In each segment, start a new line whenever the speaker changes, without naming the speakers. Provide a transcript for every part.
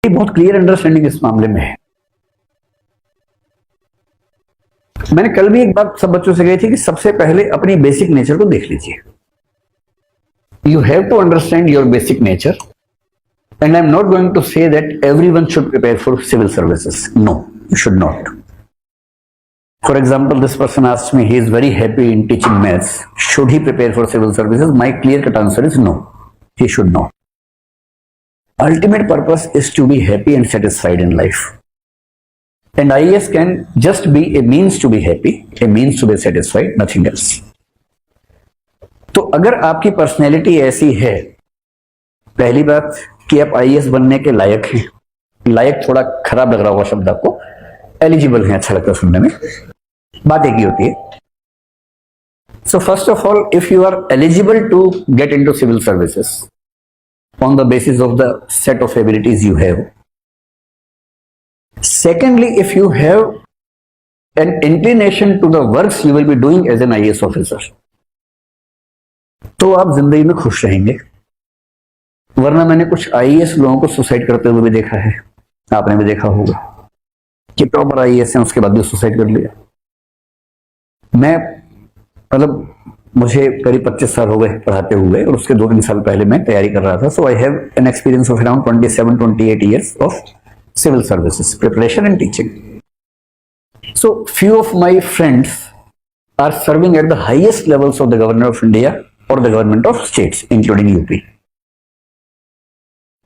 मेरी बहुत clear understanding इस मामले में है। मैंने कल भी एक बात सब बच्चों से कही थी कि सबसे पहले अपनी बेसिक नेचर को देख लीजिए। You have to understand your basic nature, and I am not going to say that everyone should prepare for civil services. No, you should not. For example, this person asked me, he is very happy in teaching maths. Should he prepare for civil services? My clear-cut answer is no. He should not. Ultimate purpose is to be happy and satisfied in life. And IAS can just be a means to be happy, a means to be satisfied, nothing else. तो अगर आपकी personality ऐसी है, पहली बात कि आप IAS बनने के लायक हैं। लायक थोड़ा खराब लग रहा होगा शब्द आपको, एलिजिबल है अच्छा लगता है सुनने में, बात एक ही होती है। So first of all, if you are eligible to get into civil services on the basis of the set of abilities you have, secondly if you have an inclination to the works you will be doing as an IAS officer, तो आप जिंदगी में खुश रहेंगे। वरना मैंने कुछ IAS लोगों को सुसाइड करते हुए भी देखा है, आपने भी देखा होगा कि प्रॉपर IAS है उसके बाद भी सुसाइड कर लिया। मैं मतलब मुझे करीब 25 साल हो गए पढ़ाते हुए, और उसके 2-3 साल पहले मैं तैयारी कर रहा था। So I have an experience of around 27-28 years of civil services preparation and teaching. So few of my friends are serving at the highest levels of the government of India और the government of states including UP.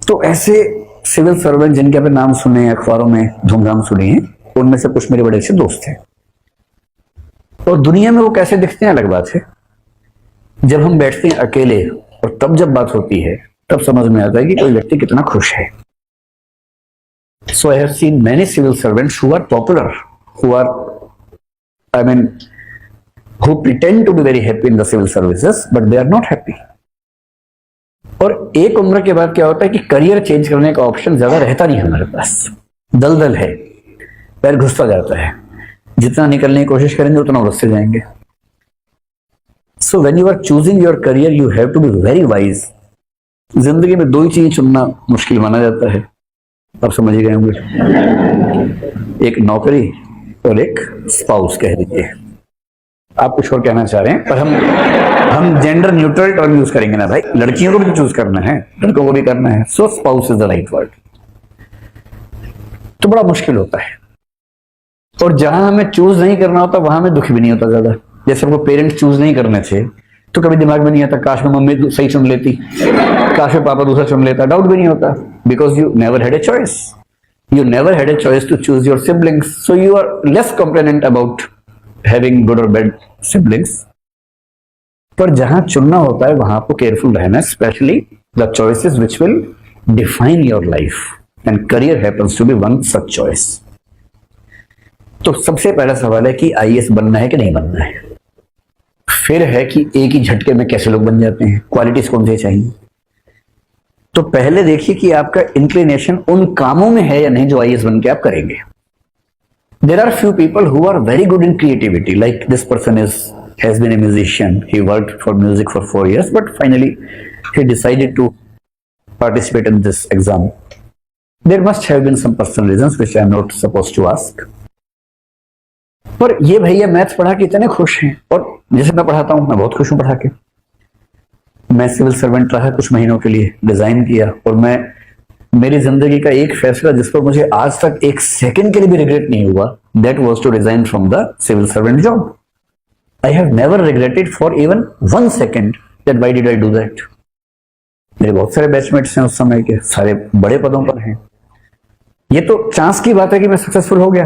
तो ऐसे civil servant जिनके आपने नाम सुने, अखबारों में धूमधाम सुनी है, उनमें से कुछ मेरे बड़े अच्छे दोस्त हैं। और दुनिया में वो कैसे दिखते हैं अलग बात है। जब हम बैठते हैं अकेले और तब जब बात होती है, तब समझ में आता है कि कोई व्यक्ति कितना खुश है। So I have seen many civil servants who are popular, who are I mean who pretend to be very happy in the civil services, but they are not happy. और एक उम्र के बाद क्या होता है कि करियर चेंज करने का ऑप्शन ज्यादा रहता नहीं हमारे पास, दलदल है, पैर घुसता जाता है, जितना निकलने की कोशिश करेंगे उतना उलझते जाएंगे। So when you are choosing your career you have to be very wise. जिंदगी में 2 ही चीजें चुनना मुश्किल माना जाता है, आप समझ गए होंगे, एक नौकरी और एक स्पाउस कह दीजिए। आप कुछ और कहना चाह रहे हैं, पर हम जेंडर न्यूट्रल टर्म यूज करेंगे ना भाई, लड़कियों को भी चूज करना है, लड़कों को भी करना है। So spouse is the right word. तो बड़ा मुश्किल होता है, और जहां हमें चूज नहीं करना होता वहां हमें दुख भी नहीं होता ज्यादा। जैसे हमको पेरेंट्स चूज नहीं करने थे तो कभी दिमाग में नहीं आता काश में मम्मी सही चुन लेती, काश में पापा दूसरा चुन लेता, डाउट भी नहीं होता, because you never had a choice. You never had a choice to choose your siblings, so you are less complainant about having good और बैड सिबलिंग्स। पर जहां चुनना होता है वहां आपको केयरफुल रहना, specially the choices which will define your life, and career happens to be one such choice. तो सबसे पहला सवाल है कि IAS बनना है कि नहीं बनना है। फिर है कि एक ही झटके में कैसे लोग बन जाते हैं, क्वालिटीज कौन से चाहिए। तो पहले देखिए कि आपका इंक्लिनेशन उन कामों में है या नहीं जो IAS बन के आप करेंगे। There are few people who are very good in creativity, like this person has been a musician. He worked for music for 4 years, but finally he decided to participate in this exam. There must have been some personal reasons which I am not supposed to ask. पर ये भैया maths पढ़ा के इतने खुश हैं, और जैसे मैं पढ़ाता हूं मैं बहुत खुश हूं पढ़ा के। मैं सिविल सर्वेंट रहा कुछ महीनों के लिए, डिजाइन किया, और मैं मेरी जिंदगी का एक फैसला जिस पर मुझे आज तक 1 सेकंड के लिए भी रिग्रेट नहीं हुआ, that was to resign from the civil servant job. I have never regretted for even 1 second that why did I do that. मेरे बहुत सारे बैचमेट्स हैं उस समय के, सारे बड़े पदों पर हैं। ये तो चांस की बात है कि मैं सक्सेसफुल हो गया,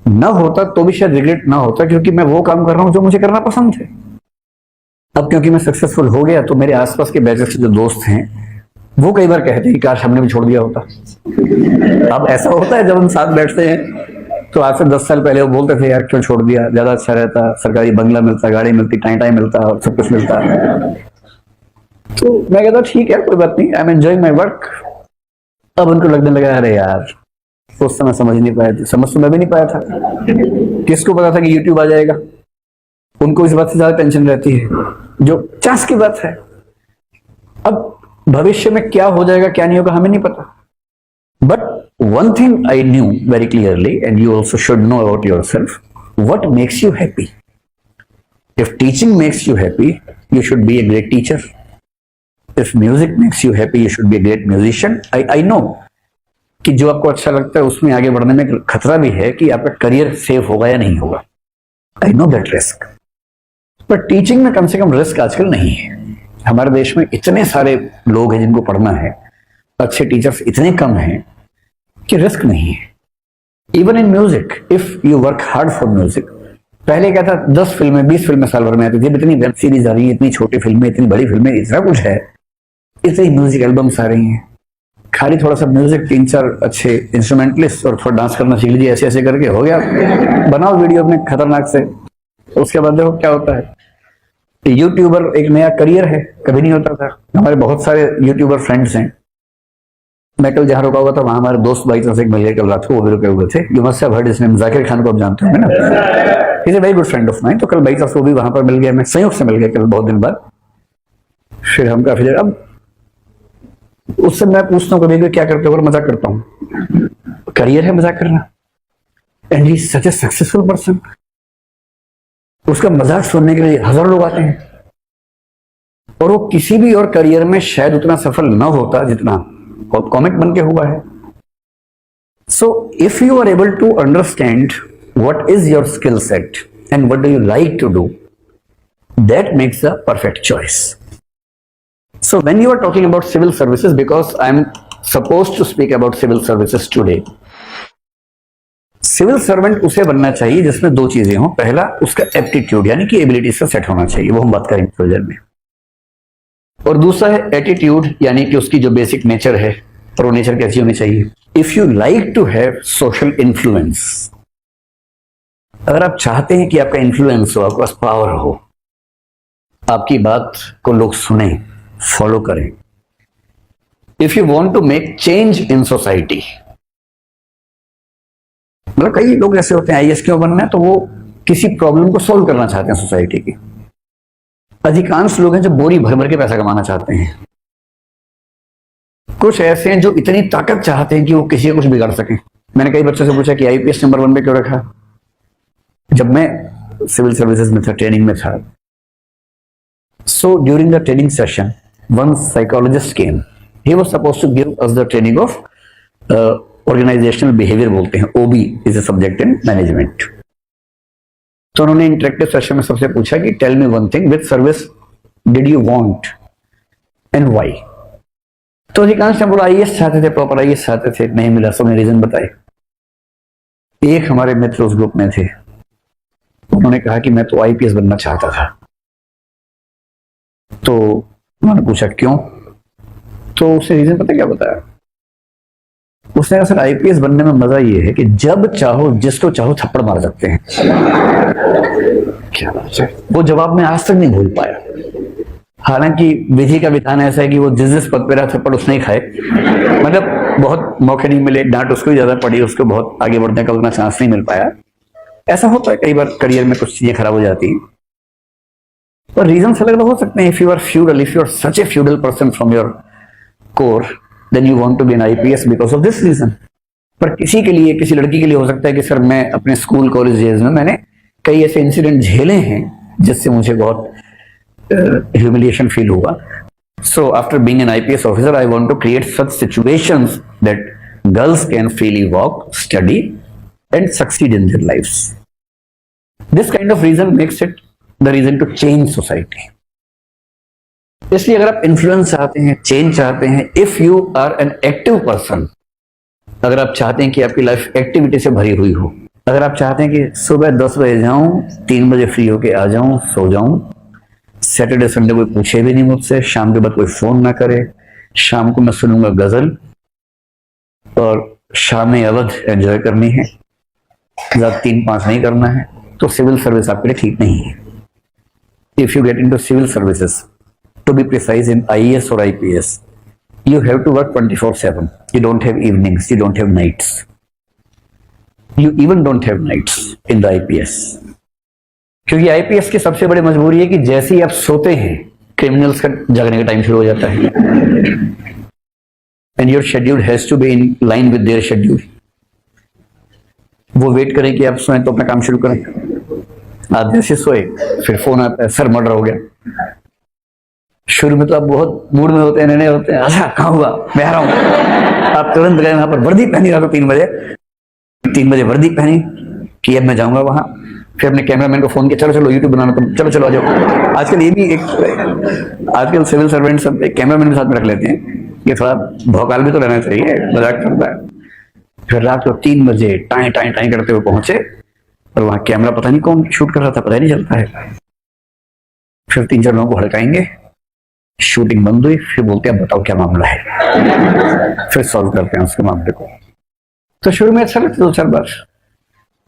ना होता तो भी शायद रिग्रेट ना होता, क्योंकि मैं वो काम कर रहा हूं जो मुझे करना पसंद है। अब क्योंकि मैं सक्सेसफुल हो गया तो मेरे आसपास के बैचेस के जो दोस्त हैं वो कई बार कहते हैं कि काश हमने भी छोड़ दिया होता। अब ऐसा होता है जब हम साथ बैठते हैं, तो आज से 10 साल पहले वो बोलते थे यार क्यों छोड़ दिया, ज्यादा अच्छा रहता, सरकारी बंगला मिलता, गाड़ी मिलती, टाइम मिलता, सब कुछ मिलता। तो मैं कहता ठीक है कोई बात नहीं, I am enjoying my work. अब उनको लगने लगा अरे यार उस समय समझ नहीं पाया था, समझ तो मैं भी नहीं पाया था, किसको पता था कि यूट्यूब आ जाएगा। उनको इस बात से ज्यादा टेंशन रहती है जो चांस की बात है। अब भविष्य में क्या हो जाएगा क्या नहीं होगा हमें नहीं पता, But one thing I knew very clearly, and you also should know about yourself, what makes you happy. If teaching makes you happy, you should be a great teacher. If music makes you happy, you should be a great musician. I know कि जो आपको अच्छा लगता है उसमें आगे बढ़ने में खतरा भी है कि आपका करियर सेफ होगा या नहीं होगा. I know that risk. पर टीचिंग में कम से कम रिस्क आजकल नहीं है. हमारे देश में इतने सारे लोग हैं जिनको पढ़ना है, अच्छे टीचर्स इतने कम हैं कि रिस्क नहीं है. Even in music, if you work hard for music, पहले क्या था 10 फिल्में 20 फिल्में साल भर में आती थी, इतनी वेब सीरीज आ रही है, इतनी छोटी फिल्में, इतनी बड़ी फिल्में, इतना कुछ है, इतनी म्यूजिक एल्बम्स आ रही हैं. खाली थोड़ा सा म्यूजिक, 3-4 अच्छे इंस्ट्रूमेंटलिस्ट और थोड़ा डांस करना सीख लीजिए, ऐसे ऐसे करके हो गया. बनाओ वीडियो अपने खतरनाक से, उसके बाद देखो क्या होता है. यूट्यूबर एक नया करियर है, कभी नहीं होता था. हमारे बहुत सारे यूट्यूबर फ्रेंड्स हैं. मैं कल जहाँ रुका हुआ था वहां हमारे दोस्त भाई से मिल गए कल रात को, वो भी रुके हुए थे. You must have heard his name, Zakir Khan को आप जानते होंगे ना, he is a very good friend of mine. तो कल भाई साहब वो भी वहां पर मिल गए, मैं संयोग से मिल गया कल बहुत दिन बाद. फिर हम काफी देर, अब उससे मैं पूछता हूँ कभी क्या करते हो, मजाक करता हूँ, करियर है मजाक करना. And he such A successful person. उसका मजाक सुनने के लिए हजारों लोग आते हैं, और वो किसी भी और करियर में शायद उतना सफल न होता जितना कॉमिक बन के हुआ है. So if you are able to understand what is your skill set and what do you like to do, that makes a perfect choice. So when you are talking about civil services, because I am supposed to speak about civil services today. Civil servant उसे बनना चाहिए जिसमें 2 चीजें हों. पहला, उसका aptitude यानी कि एबिलिटी से सेट होना चाहिए, वो हम बात करेंगे थोड़ी देर में. और दूसरा है एटीट्यूड, यानी कि उसकी जो बेसिक नेचर है, और वो नेचर कैसी होनी चाहिए. If you like to have social influence, अगर आप चाहते हैं कि आपका इन्फ्लुएंस हो, आपके पास पावर हो, आपकी बात को लोग सुने, फॉलो करें, if you want to make change in society, मतलब कई लोग ऐसे होते हैं आईएएस क्यों बनना है, तो वो किसी प्रॉब्लम को सॉल्व करना चाहते हैं सोसाइटी की. अधिकांश लोग हैं जो बोरी भर भर के पैसा कमाना चाहते हैं. कुछ ऐसे हैं जो इतनी ताकत चाहते हैं कि वो किसी को कुछ बिगाड़ सकें. मैंने कई बच्चों से पूछा कि आईपीएस नंबर 1 पे क्यों रखा. जब मैं सिविल सर्विसेज में था, ट्रेनिंग में था, so during the training session one psychologist came. He was supposed to give us the training of organizational behaviour, बोलते हैं, OB is a subject in management. तो उन्होंने इंटरेक्टिव सेशन में सबसे पूछा कि tell me one thing, which service did you want and why. तो अधिकांश ने बोला आईएएस चाहते थे, प्रॉपर आईएएस चाहते थे, नहीं मिला. सबने रीजन बताए. एक हमारे मित्र उस ग्रुप में थे, उन्होंने कहा कि मैं तो आईपीएस बनना चाहता था. तो उन्होंने पूछा क्यों, तो उसने रीजन पता क्या बताया. उसने कहा सर आईपीएस बनने में मजा ये है कि जब चाहो जिसको चाहो थप्पड़ मार सकते हैं. क्या बात है. वो जवाब में आज तक नहीं भूल पाया. हालांकि विधि का विधान ऐसा है कि वो जिस पद पे रहा थप्पड़ उसने ही खाए. मतलब बहुत मौके नहीं मिले, डांट उसको ही ज्यादा पड़ी, उसको बहुत आगे बढ़ने का उतना चांस नहीं मिल पाया. ऐसा होता है कई बार करियर में, कुछ चीजें खराब हो जाती हैं. और रीजन अलग अलग हो सकते हैं. If you are feudal, if you are such a feudal person from your core, then you want to be an IPS because of this reason. पर किसी के लिए, किसी लड़की के लिए हो सकता है कि सर मैं अपने स्कूल कॉलेज डेज में मैंने कई ऐसे इंसिडेंट झेले हैं जिससे मुझे बहुत ह्यूमिलिएशन फील हुआ. So after being an IPS officer I want to create such situations that girls can freely walk, study and succeed in their lives. This kind of reason makes it the reason to change society. इसलिए अगर आप influence चाहते हैं, change चाहते हैं, if you are an active person, अगर आप चाहते हैं कि आपकी लाइफ एक्टिविटी से भरी हुई हो, अगर आप चाहते हैं कि सुबह 10 बजे जाऊं, 3 बजे फ्री होके आ जाऊं, सो जाऊं, सैटरडे संडे कोई पूछे भी नहीं मुझसे, शाम के बाद कोई फोन ना करे, शाम को मैं सुनूंगा गजल, और शाम अवध एंजॉय करनी है, ज्यादा 3-5 नहीं करना है, तो सिविल सर्विस आपके लिए ठीक नहीं है. If you get into civil services, to be precise in IAS or IPS, you have to work 24/7. You don't have evenings, you don't have nights. You even don't have nights in the IPS. क्योंकि IPS की सबसे बड़ी मजबूरी है कि जैसे ही आप सोते हैं, क्रिमिनल्स का जगने का टाइम शुरू हो जाता है. And your schedule has to be in line with their schedule. वो वेट करें कि आप सोएं तो अपना काम शुरू करें। आप जैसे सोए फिर फोन आता है, सर मर्डर हो गया। शुरू में तो आप बहुत मूड में होते हैं, निर्णय होते हैं, अच्छा कहाँ हुआ, मैं आ रहा हूँ। आप तुरंत गए वहां पर, वर्दी पहनी रात को 3 बजे वर्दी पहनी कि अब मैं जाऊंगा वहां। फिर अपने कैमरामैन को फोन किया, चलो चलो यूट्यूब बनाना, तुम चलो चलो आ जाओ। आजकल ये भी आजकल सिविल सर्वेंट सब एक कैमरामैन के साथ में रख लेते हैं, ये थोड़ा भौकाल भी तो रहना चाहिए, मजाक करता है। फिर रात को 3 बजे टाई टाई टाई करते हुए पहुंचे और वहां कैमरा पता नहीं कौन शूट कर रहा था, पता ही नहीं चलता है। फिर 3-4 लोगों को हड़काएंगे, शूटिंग बंद हुई, फिर बोलते हैं बताओ क्या मामला है, फिर सॉल्व करते हैं उसके मामले को। तो शुरू में अच्छा लगता है 2-4 बार,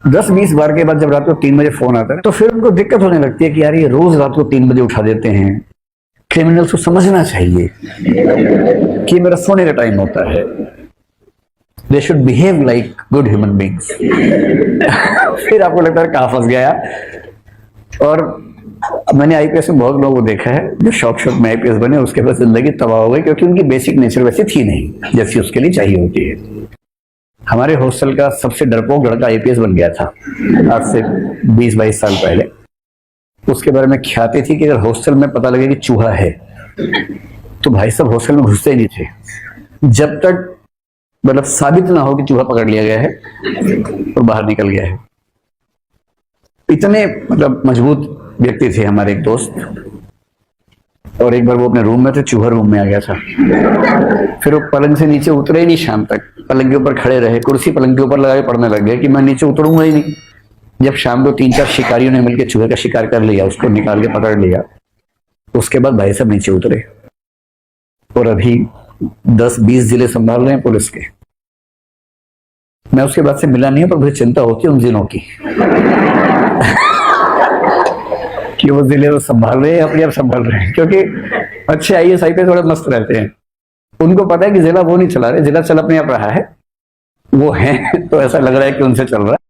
10-20 बार के बाद जब रात को 3 बजे फोन आता है तो फिर उनको दिक्कत होने लगती है कि यार ये रोज रात को 3 बजे उठा देते हैं। क्रिमिनल्स को समझना चाहिए कि मेरा सोने का टाइम होता है। They should behave like good human beings. फिर आपको लगता है कहाँ फंस गया। और मैंने आईपीएस में बहुत लोगों को देखा है जो शौक में आईपीएस बने, उसके बाद जिंदगी तबाह हो गई क्योंकि उनकी बेसिक नेचर वैसी थी नहीं जैसी उसके लिए चाहिए होती है। हमारे हॉस्टल का सबसे डरपोक लड़का आईपीएस बन गया था आज से 20-22 साल पहले। उसके बारे में ख्याति थी कि अगर हॉस्टल में पता लगे कि चूहा है तो भाई साहब हॉस्टल में घुसते ही नहीं थे जब तक मतलब साबित ना हो कि चूहा पकड़ लिया गया है और बाहर निकल गया है। इतने मतलब मजबूत व्यक्ति थे हमारे एक दोस्त, और एक बार वो अपने रूम में थे, चूहा रूम में आ गया था। फिर वो पलंग से नीचे उतरे ही नहीं शाम तक, पलंग के ऊपर खड़े रहे, कुर्सी पलंग के ऊपर लगा के पढ़ने लग गए कि मैं नीचे उतरूंगा ही नहीं। जब शाम को 3-4 शिकारियों ने मिलकर चूहे का शिकार कर लिया, उसको निकाल के पकड़ लिया, उसके बाद भाई साहब नीचे उतरे और अभी 10-20 जिले संभाल रहे हैं पुलिस के। मैं उसके बाद से मिला नहीं हूं, पर मुझे चिंता होती है उन जिलों की कि वो जिले तो संभाल रहे हैं, अपने आप संभाल रहे हैं, क्योंकि अच्छे आईएएस आईपीएस थोड़ा मस्त रहते हैं। उनको पता है कि जिला वो नहीं चला रहे, जिला चल अपने आप रहा है, वो है तो ऐसा लग रहा है कि उनसे चल रहा है।